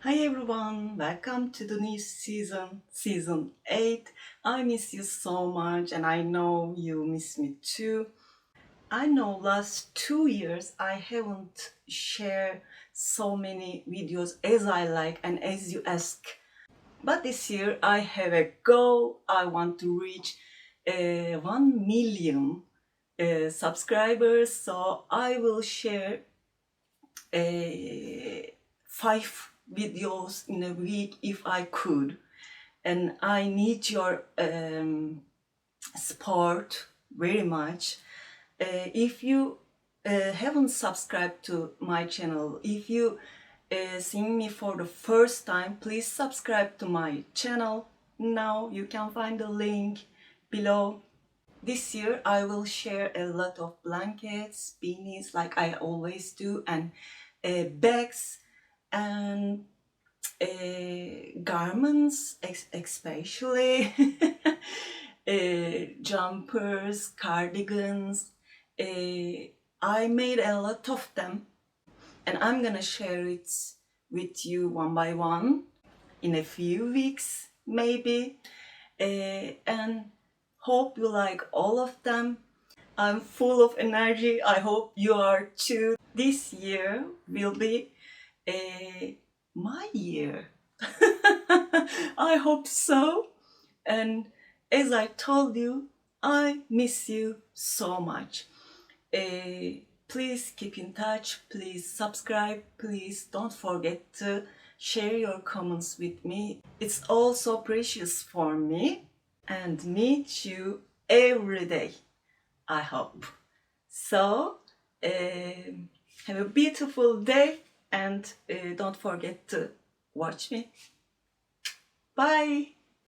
Hi everyone, welcome to the new season 8. I miss you so much and I know you miss me too. I know last 2 years I haven't shared so many videos as I like and as you ask. But this year I have a goal. I want to reach 1 million subscribers, so I will share 5 videos in a week if I could. And I need your support very much. If you haven't subscribed to my channel, if you seeing me for the first time, please subscribe to my channel. Now you can find the link below. This year I will share a lot of blankets, beanies like I always do, and bags and garments, especially jumpers, cardigans. I made a lot of them and I'm gonna share it with you one by one in a few weeks maybe, and hope you like all of them. I'm full of energy. I hope you are too. This year will be my year. I hope so. And as I told you, I miss you so much. Please keep in touch. Please subscribe. Please don't forget to share your comments with me. It's also precious for me and meet you every day, I hope. So, have a beautiful day and don't forget to watch me. Bye!